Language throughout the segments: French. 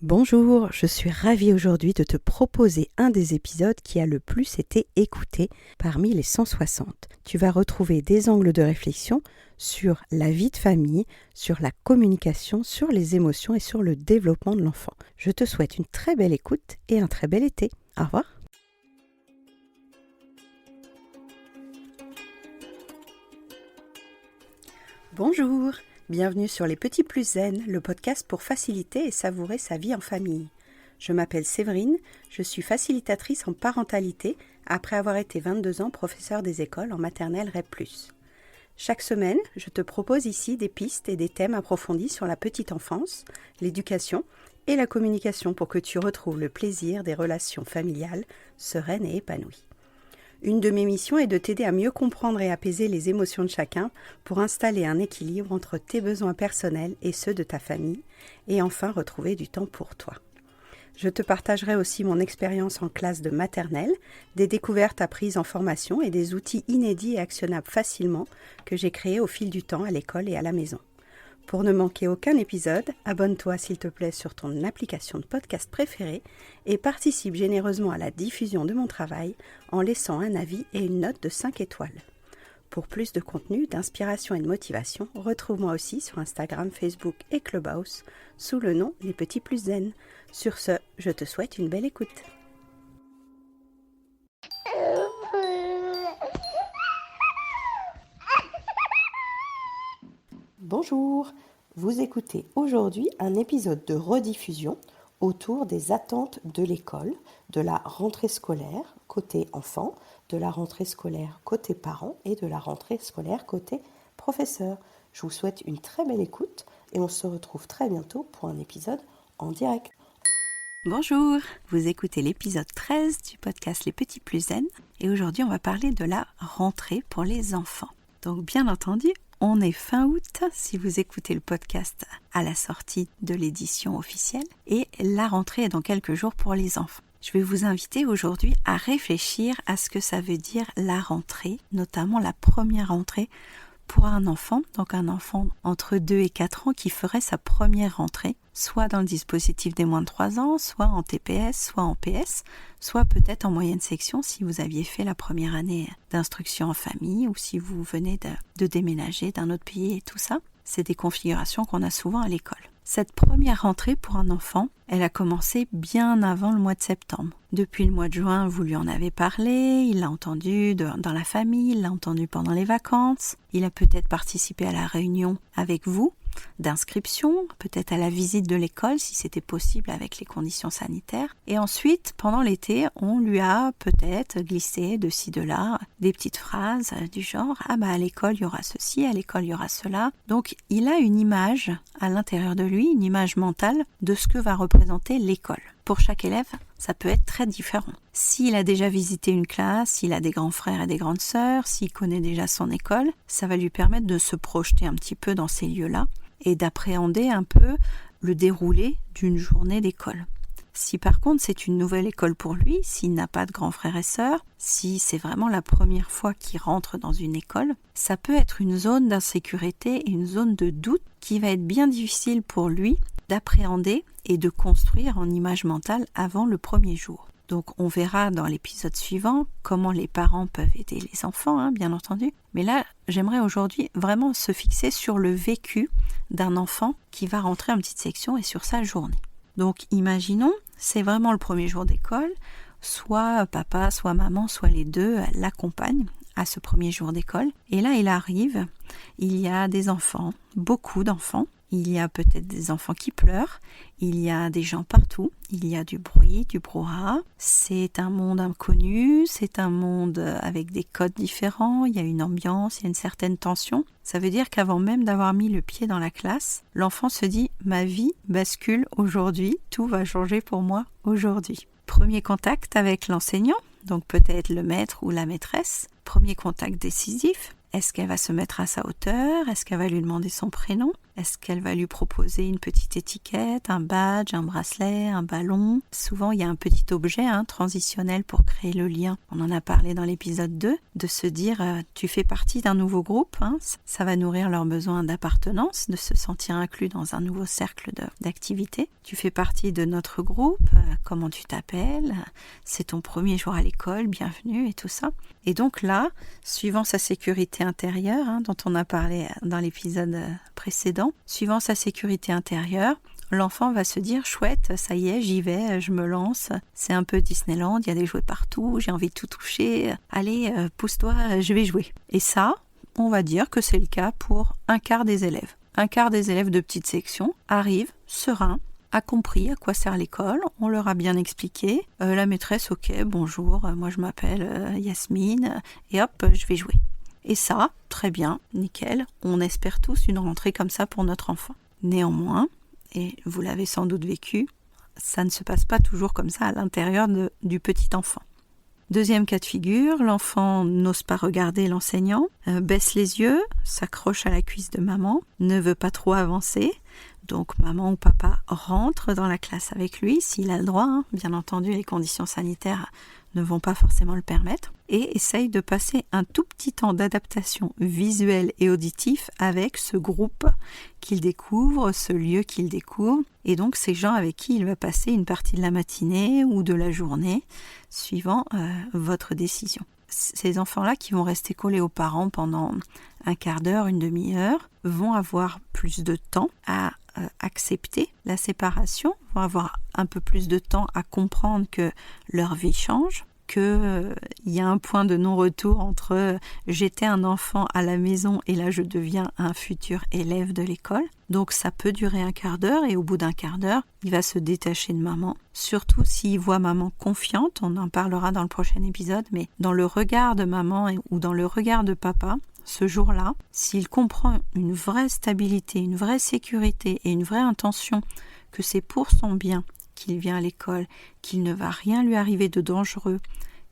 Bonjour, je suis ravie aujourd'hui de te proposer un des épisodes qui a le plus été écouté parmi les 160. Tu vas retrouver des angles de réflexion sur la vie de famille, sur la communication, sur les émotions et sur le développement de l'enfant. Je te souhaite une très belle écoute et un très bel été. Au revoir. Bonjour, bienvenue sur Les Petits Plus Zen, le podcast pour faciliter et savourer sa vie en famille. Je m'appelle Séverine, je suis facilitatrice en parentalité après avoir été 22 ans professeure des écoles en maternelle REP+. Chaque semaine, je te propose ici des pistes et des thèmes approfondis sur la petite enfance, l'éducation et la communication pour que tu retrouves le plaisir des relations familiales sereines et épanouies. Une de mes missions est de t'aider à mieux comprendre et apaiser les émotions de chacun pour installer un équilibre entre tes besoins personnels et ceux de ta famille et enfin retrouver du temps pour toi. Je te partagerai aussi mon expérience en classe de maternelle, des découvertes apprises en formation et des outils inédits et actionnables facilement que j'ai créés au fil du temps à l'école et à la maison. Pour ne manquer aucun épisode, abonne-toi s'il te plaît sur ton application de podcast préférée et participe généreusement à la diffusion de mon travail en laissant un avis et une note de 5 étoiles. Pour plus de contenu, d'inspiration et de motivation, retrouve-moi aussi sur Instagram, Facebook et Clubhouse sous le nom Les Petits Plus Zen. Sur ce, je te souhaite une belle écoute. Bonjour, vous écoutez aujourd'hui un épisode de rediffusion autour des attentes de l'école, de la rentrée scolaire côté enfant, de la rentrée scolaire côté parents et de la rentrée scolaire côté professeur. Je vous souhaite une très belle écoute et on se retrouve très bientôt pour un épisode en direct. Bonjour, vous écoutez l'épisode 13 du podcast Les Petits Plus Zen et aujourd'hui on va parler de la rentrée pour les enfants. Donc bien entendu, on est fin août si vous écoutez le podcast à la sortie de l'édition officielle et la rentrée est dans quelques jours pour les enfants. Je vais vous inviter aujourd'hui à réfléchir à ce que ça veut dire la rentrée, notamment la première rentrée pour un enfant, donc un enfant entre 2 et 4 ans qui ferait sa première rentrée, soit dans le dispositif des moins de 3 ans, soit en TPS, soit en PS, soit peut-être en moyenne section si vous aviez fait la première année d'instruction en famille ou si vous venez de déménager d'un autre pays et tout ça. C'est des configurations qu'on a souvent à l'école. Cette première rentrée pour un enfant, elle a commencé bien avant le mois de septembre. Depuis le mois de juin, vous lui en avez parlé, il l'a entendu dans la famille, il l'a entendu pendant les vacances, il a peut-être participé à la réunion avec vous d'inscription, peut-être à la visite de l'école si c'était possible avec les conditions sanitaires. Et ensuite, pendant l'été, on lui a peut-être glissé de ci de là des petites phrases du genre « Ah bah à l'école il y aura ceci, à l'école il y aura cela ». Donc il a une image à l'intérieur de lui, une image mentale de ce que va représenter l'école. Pour chaque élève, ça peut être très différent. S'il a déjà visité une classe, s'il a des grands frères et des grandes sœurs, s'il connaît déjà son école, ça va lui permettre de se projeter un petit peu dans ces lieux-là et d'appréhender un peu le déroulé d'une journée d'école. Si par contre c'est une nouvelle école pour lui, s'il n'a pas de grands frères et sœurs, si c'est vraiment la première fois qu'il rentre dans une école, ça peut être une zone d'insécurité et une zone de doute qui va être bien difficile pour lui d'appréhender et de construire en image mentale avant le premier jour. Donc on verra dans l'épisode suivant comment les parents peuvent aider les enfants, bien entendu. Mais là, j'aimerais aujourd'hui vraiment se fixer sur le vécu d'un enfant qui va rentrer en petite section et sur sa journée. Donc imaginons, c'est vraiment le premier jour d'école, soit papa, soit maman, soit les deux l'accompagnent à ce premier jour d'école. Et là, il arrive, il y a des enfants, beaucoup d'enfants. Il y a peut-être des enfants qui pleurent, il y a des gens partout, il y a du bruit, du brouhaha. C'est un monde inconnu, c'est un monde avec des codes différents, il y a une ambiance, il y a une certaine tension. Ça veut dire qu'avant même d'avoir mis le pied dans la classe, l'enfant se dit « Ma vie bascule aujourd'hui, tout va changer pour moi aujourd'hui ». Premier contact avec l'enseignant, donc peut-être le maître ou la maîtresse. Premier contact décisif. Est-ce qu'elle va se mettre à sa hauteur? Est-ce qu'elle va lui demander son prénom? Est-ce qu'elle va lui proposer une petite étiquette, un badge, un bracelet, un ballon? Souvent, il y a un petit objet transitionnel pour créer le lien. On en a parlé dans l'épisode 2, de se dire tu fais partie d'un nouveau groupe. Ça va nourrir leur besoin d'appartenance, de se sentir inclus dans un nouveau cercle d'activité. Tu fais partie de notre groupe, comment tu t'appelles? C'est ton premier jour à l'école, bienvenue et tout ça. Et donc là, suivant sa sécurité intérieure, dont on a parlé dans l'épisode précédent, suivant sa sécurité intérieure, l'enfant va se dire chouette, ça y est, j'y vais, je me lance. C'est un peu Disneyland, il y a des jouets partout, j'ai envie de tout toucher. Allez, pousse-toi, je vais jouer. Et ça, on va dire que c'est le cas pour un quart des élèves. Un quart des élèves de petite section arrivent sereins, a compris à quoi sert l'école, on leur a bien expliqué. La maîtresse, ok, bonjour, moi je m'appelle Yasmine, et hop, je vais jouer. Et ça, très bien, nickel, on espère tous une rentrée comme ça pour notre enfant. Néanmoins, et vous l'avez sans doute vécu, ça ne se passe pas toujours comme ça à l'intérieur du petit enfant. Deuxième cas de figure, l'enfant n'ose pas regarder l'enseignant, baisse les yeux, s'accroche à la cuisse de maman, ne veut pas trop avancer, donc maman ou papa rentre dans la classe avec lui, s'il a le droit, bien entendu les conditions sanitaires ne vont pas forcément le permettre, et essaye de passer un tout petit temps d'adaptation visuelle et auditif avec ce groupe qu'il découvre, ce lieu qu'il découvre, et donc ces gens avec qui il va passer une partie de la matinée ou de la journée, suivant votre décision. Ces enfants-là qui vont rester collés aux parents pendant un quart d'heure, une demi-heure, vont avoir plus de temps à accepter la séparation, vont avoir un peu plus de temps à comprendre que leur vie change, qu'il y a un point de non-retour entre j'étais un enfant à la maison et là je deviens un futur élève de l'école. Donc ça peut durer un quart d'heure et au bout d'un quart d'heure, il va se détacher de maman. Surtout s'il voit maman confiante, on en parlera dans le prochain épisode, mais dans le regard de maman ou dans le regard de papa, ce jour-là, s'il comprend une vraie stabilité, une vraie sécurité et une vraie intention que c'est pour son bien qu'il vient à l'école, qu'il ne va rien lui arriver de dangereux,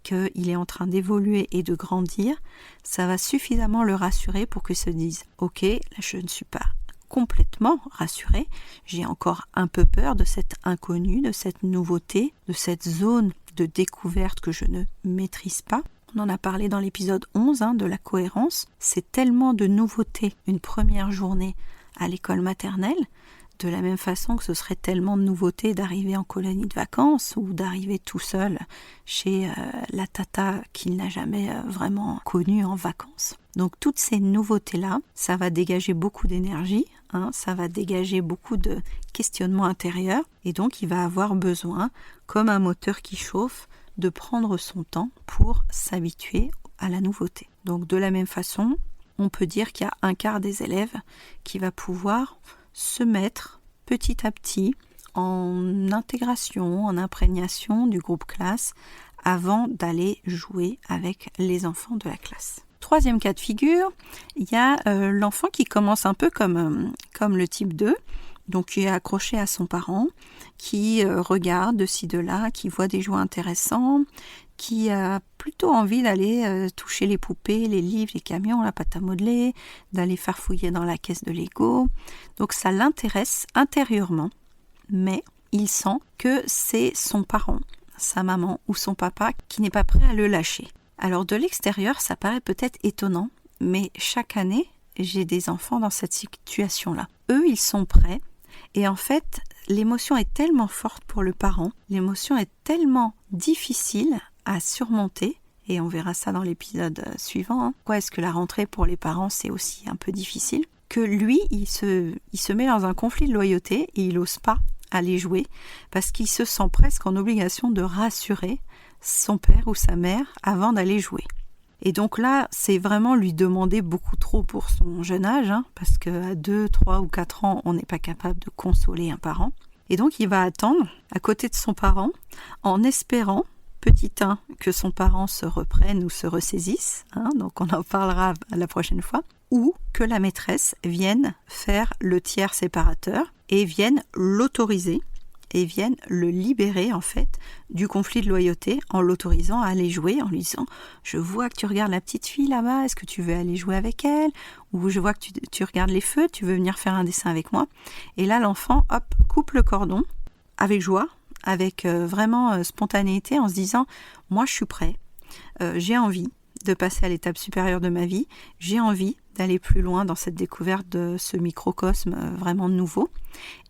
qu'il est en train d'évoluer et de grandir, ça va suffisamment le rassurer pour qu'il se dise « Ok, là je ne suis pas complètement rassurée, j'ai encore un peu peur de cet inconnu, de cette nouveauté, de cette zone de découverte que je ne maîtrise pas. » On en a parlé dans l'épisode 11 de la cohérence. C'est tellement de nouveautés une première journée à l'école maternelle, de la même façon que ce serait tellement de nouveautés d'arriver en colonie de vacances ou d'arriver tout seul chez la tata qu'il n'a jamais vraiment connue en vacances. Donc toutes ces nouveautés-là, ça va dégager beaucoup d'énergie, ça va dégager beaucoup de questionnements intérieurs et donc il va avoir besoin, comme un moteur qui chauffe, de prendre son temps pour s'habituer à la nouveauté. Donc de la même façon, on peut dire qu'il y a un quart des élèves qui va pouvoir se mettre petit à petit en intégration, en imprégnation du groupe classe avant d'aller jouer avec les enfants de la classe. Troisième cas de figure, il y a l'enfant qui commence un peu comme le type 2, donc qui est accroché à son parent, qui regarde de ci de là, qui voit des jouets intéressants, qui a plutôt envie d'aller toucher les poupées, les livres, les camions, la pâte à modeler, d'aller farfouiller dans la caisse de Lego. Donc ça l'intéresse intérieurement, mais il sent que c'est son parent, sa maman ou son papa qui n'est pas prêt à le lâcher. Alors de l'extérieur, ça paraît peut-être étonnant, mais chaque année, j'ai des enfants dans cette situation-là. Eux, ils sont prêts, et en fait, l'émotion est tellement forte pour le parent, l'émotion est tellement difficile à surmonter, et on verra ça dans l'épisode suivant. Pourquoi est-ce que la rentrée pour les parents c'est aussi un peu difficile, que lui il se met dans un conflit de loyauté et il n'ose pas aller jouer parce qu'il se sent presque en obligation de rassurer son père ou sa mère avant d'aller jouer. Et donc là, c'est vraiment lui demander beaucoup trop pour son jeune âge, parce qu'à 2, 3 ou 4 ans, on n'est pas capable de consoler un parent. Et donc il va attendre à côté de son parent en espérant petit 1, que son parent se reprenne ou se ressaisisse, donc on en parlera la prochaine fois, ou que la maîtresse vienne faire le tiers séparateur et vienne l'autoriser et viennent le libérer en fait du conflit de loyauté en l'autorisant à aller jouer, en lui disant « Je vois que tu regardes la petite fille là-bas, est-ce que tu veux aller jouer avec elle ? Ou je vois que tu regardes les feux, tu veux venir faire un dessin avec moi ?» Et là l'enfant, hop, coupe le cordon avec joie, avec vraiment spontanéité, en se disant « Moi je suis prêt, j'ai envie de passer à l'étape supérieure de ma vie, j'ai envie d'aller plus loin dans cette découverte de ce microcosme vraiment nouveau.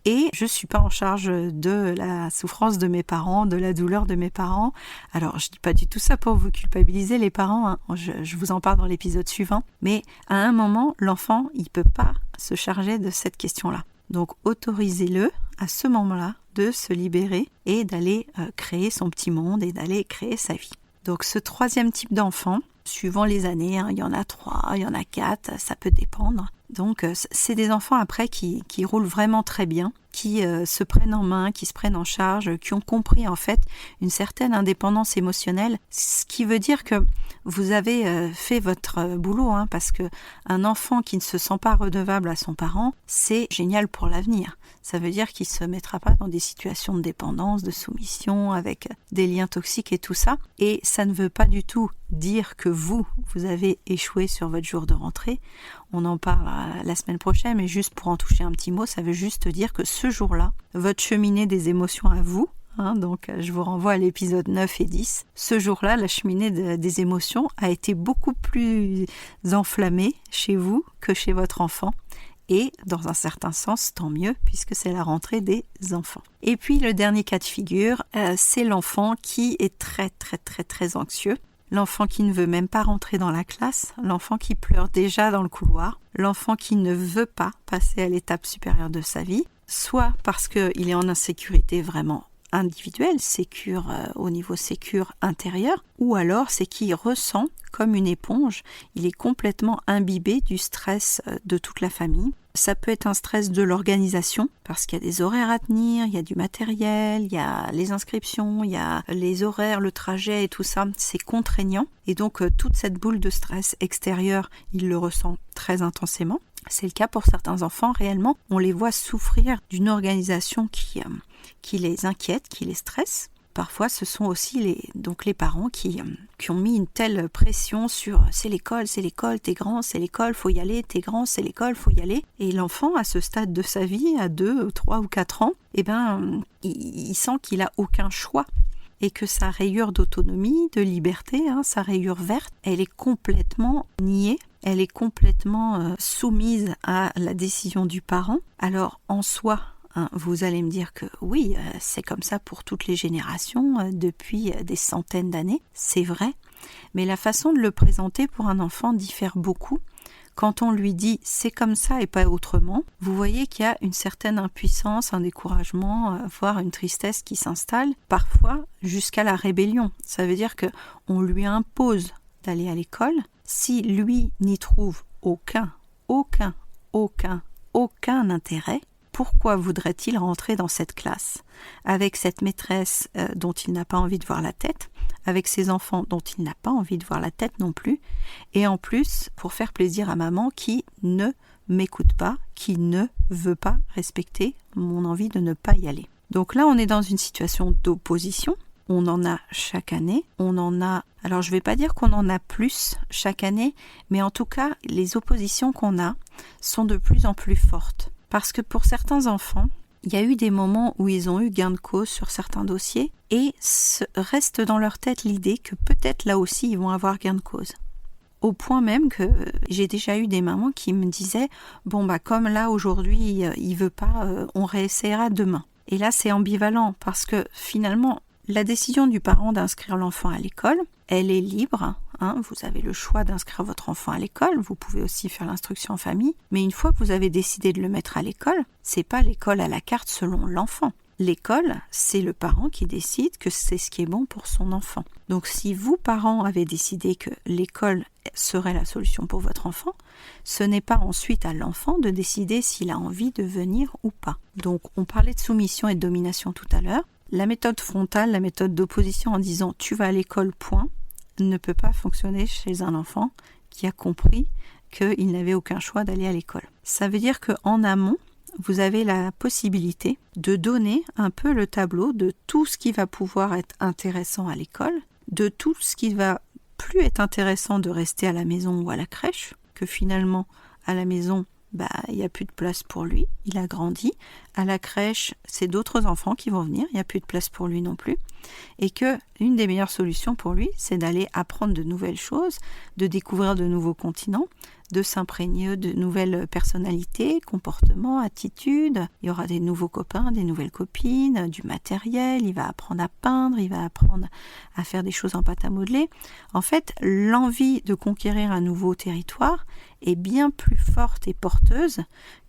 Et je ne suis pas en charge de la souffrance de mes parents, de la douleur de mes parents. Alors, je ne dis pas du tout ça pour vous culpabiliser les parents, hein. Je vous en parle dans l'épisode suivant. Mais à un moment, l'enfant, il ne peut pas se charger de cette question-là. Donc, autorisez-le à ce moment-là de se libérer et d'aller créer son petit monde et d'aller créer sa vie. Donc, ce troisième type d'enfant, suivant les années, hein, il y en a 3, il y en a 4, ça peut dépendre. Donc c'est des enfants après qui roulent vraiment très bien, qui se prennent en main, qui se prennent en charge, qui ont compris en fait une certaine indépendance émotionnelle, ce qui veut dire que vous avez fait votre boulot, hein, parce que un enfant qui ne se sent pas redevable à son parent, c'est génial pour l'avenir. Ça veut dire qu'il ne se mettra pas dans des situations de dépendance, de soumission, avec des liens toxiques et tout ça. Et ça ne veut pas du tout dire que vous avez échoué sur votre jour de rentrée. On en parle la semaine prochaine, mais juste pour en toucher un petit mot, ça veut juste dire que ce jour-là, votre cheminée des émotions à vous, hein, donc je vous renvoie à l'épisode 9 et 10, ce jour-là, la cheminée des émotions a été beaucoup plus enflammée chez vous que chez votre enfant. Et dans un certain sens, tant mieux, puisque c'est la rentrée des enfants. Et puis le dernier cas de figure, c'est l'enfant qui est très très très très anxieux. L'enfant qui ne veut même pas rentrer dans la classe, l'enfant qui pleure déjà dans le couloir, l'enfant qui ne veut pas passer à l'étape supérieure de sa vie, soit parce qu'il est en insécurité vraiment individuelle, sécure au niveau sécure intérieur, ou alors c'est qu'il ressent comme une éponge, il est complètement imbibé du stress de toute la famille. Ça peut être un stress de l'organisation, parce qu'il y a des horaires à tenir, il y a du matériel, il y a les inscriptions, il y a les horaires, le trajet et tout ça, c'est contraignant. Et donc toute cette boule de stress extérieur, il le ressent très intensément. C'est le cas pour certains enfants, réellement. On les voit souffrir d'une organisation qui les inquiète, qui les stresse. Parfois, ce sont aussi les parents qui ont mis une telle pression sur « c'est l'école, t'es grand, c'est l'école, faut y aller, t'es grand, c'est l'école, faut y aller ». Et l'enfant, à ce stade de sa vie, à 2, 3 ou 4 ans, il sent qu'il n'a aucun choix. Et que sa rayure d'autonomie, de liberté, hein, sa rayure verte, elle est complètement niée, elle est complètement soumise à la décision du parent. Alors, en soi, hein, vous allez me dire que oui, c'est comme ça pour toutes les générations, depuis des centaines d'années, c'est vrai, mais la façon de le présenter pour un enfant diffère beaucoup. Quand on lui dit « c'est comme ça et pas autrement », vous voyez qu'il y a une certaine impuissance, un découragement, voire une tristesse qui s'installe, parfois jusqu'à la rébellion. Ça veut dire qu'on lui impose d'aller à l'école. Si lui n'y trouve aucun intérêt, pourquoi voudrait-il rentrer dans cette classe avec cette maîtresse dont il n'a pas envie de voir la tête, avec ses enfants dont il n'a pas envie de voir la tête non plus, et en plus pour faire plaisir à maman qui ne m'écoute pas, qui ne veut pas respecter mon envie de ne pas y aller. Donc là on est dans une situation d'opposition, on en a chaque année, alors je ne vais pas dire qu'on en a plus chaque année, mais en tout cas les oppositions qu'on a sont de plus en plus fortes. Parce que pour certains enfants, il y a eu des moments où ils ont eu gain de cause sur certains dossiers et reste dans leur tête l'idée que peut-être là aussi ils vont avoir gain de cause. Au point même que j'ai déjà eu des mamans qui me disaient « Bon comme là aujourd'hui il veut pas, on réessayera demain ». Et là c'est ambivalent parce que finalement la décision du parent d'inscrire l'enfant à l'école, elle est libre. Hein, vous avez le choix d'inscrire votre enfant à l'école, vous pouvez aussi faire l'instruction en famille, mais une fois que vous avez décidé de le mettre à l'école, c'est pas l'école à la carte selon l'enfant. L'école, c'est le parent qui décide que c'est ce qui est bon pour son enfant. Donc si vous, parents, avez décidé que l'école serait la solution pour votre enfant, ce n'est pas ensuite à l'enfant de décider s'il a envie de venir ou pas. Donc on parlait de soumission et de domination tout à l'heure. La méthode frontale, la méthode d'opposition en disant « tu vas à l'école, point », ne peut pas fonctionner chez un enfant qui a compris qu'il n'avait aucun choix d'aller à l'école. Ça veut dire qu'en amont, vous avez la possibilité de donner un peu le tableau de tout ce qui va pouvoir être intéressant à l'école, de tout ce qui va plus être intéressant de rester à la maison ou à la crèche, que finalement à la maison, il n'y a plus de place pour lui, il a grandi. À la crèche, c'est d'autres enfants qui vont venir, il n'y a plus de place pour lui non plus. Et que l'une des meilleures solutions pour lui, c'est d'aller apprendre de nouvelles choses, de découvrir de nouveaux continents, de s'imprégner de nouvelles personnalités, comportements, attitudes. Il y aura des nouveaux copains, des nouvelles copines, du matériel, il va apprendre à peindre, il va apprendre à faire des choses en pâte à modeler. En fait, l'envie de conquérir un nouveau territoire est bien plus forte et porteuse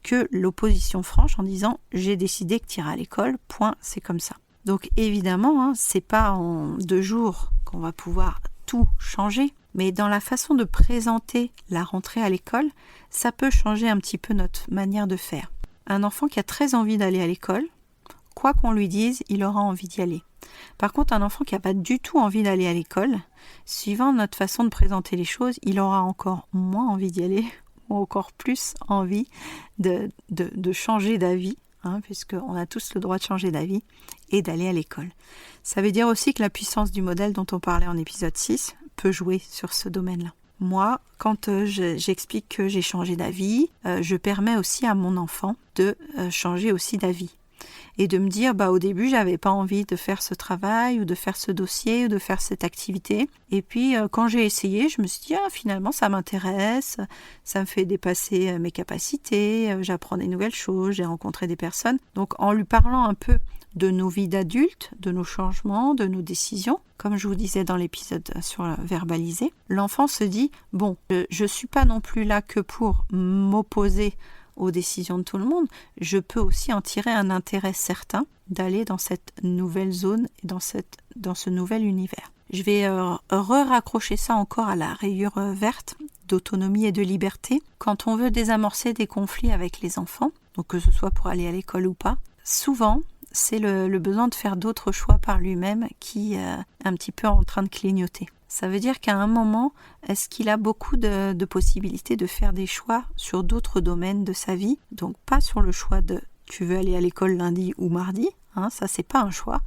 que l'opposition franche en disant « j'ai décidé que tu iras à l'école, point, c'est comme ça ». Donc évidemment, c'est pas en 2 jours qu'on va pouvoir tout changer, mais dans la façon de présenter la rentrée à l'école, ça peut changer un petit peu notre manière de faire. Un enfant qui a très envie d'aller à l'école, quoi qu'on lui dise, il aura envie d'y aller. Par contre, un enfant qui n'a pas du tout envie d'aller à l'école, suivant notre façon de présenter les choses, il aura encore moins envie d'y aller, ou encore plus envie de changer d'avis, puisqu'on a tous le droit de changer d'avis et d'aller à l'école. Ça veut dire aussi que la puissance du modèle dont on parlait en épisode 6 peut jouer sur ce domaine-là. Moi, quand j'explique que j'ai changé d'avis, je permets aussi à mon enfant de changer aussi d'avis. Et de me dire, au début, j'avais pas envie de faire ce travail, ou de faire ce dossier, ou de faire cette activité. Et puis, quand j'ai essayé, je me suis dit, finalement, ça m'intéresse, ça me fait dépasser mes capacités, j'apprends des nouvelles choses, j'ai rencontré des personnes. Donc, en lui parlant un peu de nos vies d'adultes, de nos changements, de nos décisions, comme je vous disais dans l'épisode sur verbaliser, l'enfant se dit, je suis pas non plus là que pour m'opposer aux décisions de tout le monde, je peux aussi en tirer un intérêt certain d'aller dans cette nouvelle zone et dans ce nouvel univers. Je vais raccrocher ça encore à la rayure verte d'autonomie et de liberté. Quand on veut désamorcer des conflits avec les enfants, donc que ce soit pour aller à l'école ou pas, souvent c'est le besoin de faire d'autres choix par lui-même qui est un petit peu en train de clignoter. Ça veut dire qu'à un moment, est-ce qu'il a beaucoup de possibilités de faire des choix sur d'autres domaines de sa vie? Donc pas sur le choix de tu veux aller à l'école lundi ou mardi, ça c'est pas un choix,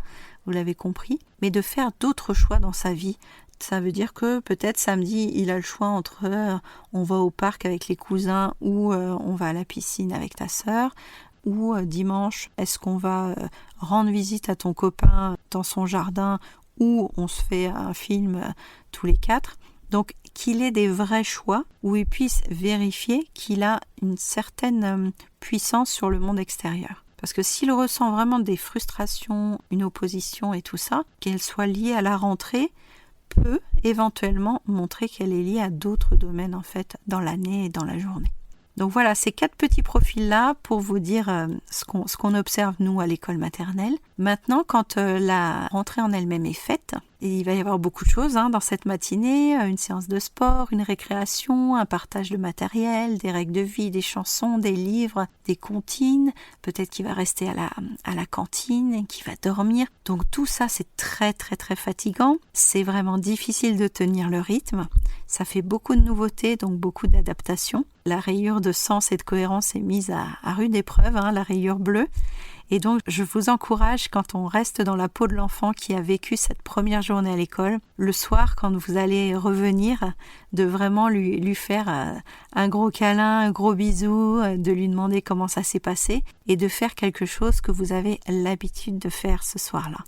vous l'avez compris, mais de faire d'autres choix dans sa vie. Ça veut dire que peut-être samedi, il a le choix entre on va au parc avec les cousins ou on va à la piscine avec ta sœur, ou dimanche, est-ce qu'on va rendre visite à ton copain dans son jardin où on se fait un film tous les 4. Donc, qu'il ait des vrais choix où il puisse vérifier qu'il a une certaine puissance sur le monde extérieur. Parce que s'il ressent vraiment des frustrations, une opposition et tout ça, qu'elle soit liée à la rentrée, peut éventuellement montrer qu'elle est liée à d'autres domaines en fait dans l'année et dans la journée. Donc voilà, ces 4 petits profils-là pour vous dire ce qu'on observe nous à l'école maternelle. Maintenant, quand la rentrée en elle-même est faite, et il va y avoir beaucoup de choses dans cette matinée, une séance de sport, une récréation, un partage de matériel, des règles de vie, des chansons, des livres, des comptines, peut-être qu'il va rester à la cantine, qu'il va dormir. Donc tout ça, c'est très très très fatigant. C'est vraiment difficile de tenir le rythme. Ça fait beaucoup de nouveautés, donc beaucoup d'adaptations. La rayure de sens et de cohérence est mise à rude épreuve, la rayure bleue. Et donc, je vous encourage, quand on reste dans la peau de l'enfant qui a vécu cette première journée à l'école, le soir, quand vous allez revenir, de vraiment lui faire un gros câlin, un gros bisou, de lui demander comment ça s'est passé et de faire quelque chose que vous avez l'habitude de faire ce soir-là.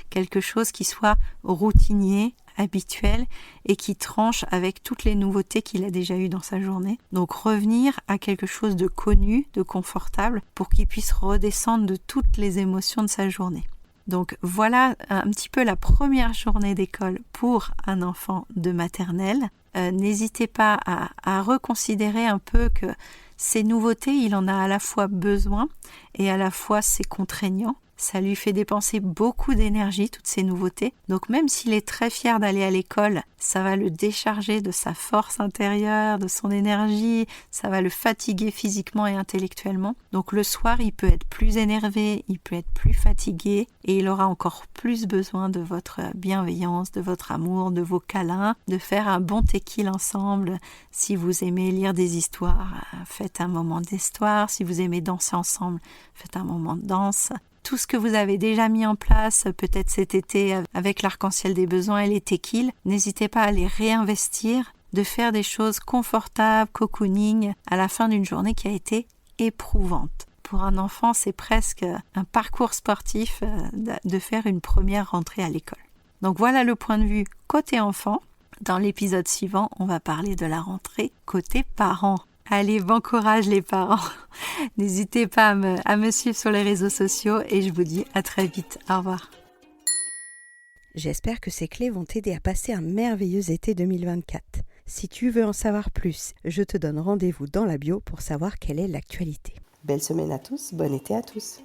Quelque chose qui soit routinier, habituel et qui tranche avec toutes les nouveautés qu'il a déjà eues dans sa journée. Donc revenir à quelque chose de connu, de confortable pour qu'il puisse redescendre de toutes les émotions de sa journée. Donc voilà un petit peu la première journée d'école pour un enfant de maternelle. N'hésitez pas à reconsidérer un peu que ces nouveautés, il en a à la fois besoin et à la fois c'est contraignant. Ça lui fait dépenser beaucoup d'énergie, toutes ces nouveautés. Donc même s'il est très fier d'aller à l'école, ça va le décharger de sa force intérieure, de son énergie, ça va le fatiguer physiquement et intellectuellement. Donc le soir, il peut être plus énervé, il peut être plus fatigué et il aura encore plus besoin de votre bienveillance, de votre amour, de vos câlins, de faire un bon tequil ensemble. Si vous aimez lire des histoires, faites un moment d'histoire. Si vous aimez danser ensemble, faites un moment de danse. Tout ce que vous avez déjà mis en place, peut-être cet été avec l'arc-en-ciel des besoins et les tequils, n'hésitez pas à les réinvestir, de faire des choses confortables, cocooning, à la fin d'une journée qui a été éprouvante. Pour un enfant, c'est presque un parcours sportif de faire une première rentrée à l'école. Donc voilà le point de vue côté enfant. Dans l'épisode suivant, on va parler de la rentrée côté parents. Allez, bon courage les parents. N'hésitez pas à me suivre sur les réseaux sociaux et je vous dis à très vite. Au revoir. J'espère que ces clés vont t'aider à passer un merveilleux été 2024. Si tu veux en savoir plus, je te donne rendez-vous dans la bio pour savoir quelle est l'actualité. Belle semaine à tous, bon été à tous.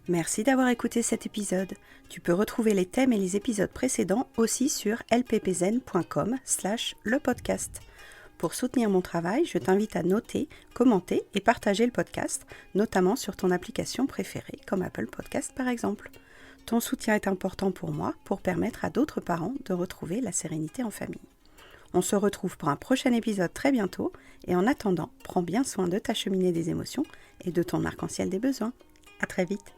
Merci d'avoir écouté cet épisode. Tu peux retrouver les thèmes et les épisodes précédents aussi sur lppzen.com/lepodcast. Pour soutenir mon travail, je t'invite à noter, commenter et partager le podcast, notamment sur ton application préférée, comme Apple Podcast par exemple. Ton soutien est important pour moi pour permettre à d'autres parents de retrouver la sérénité en famille. On se retrouve pour un prochain épisode très bientôt et en attendant, prends bien soin de ta cheminée des émotions et de ton arc-en-ciel des besoins. À très vite.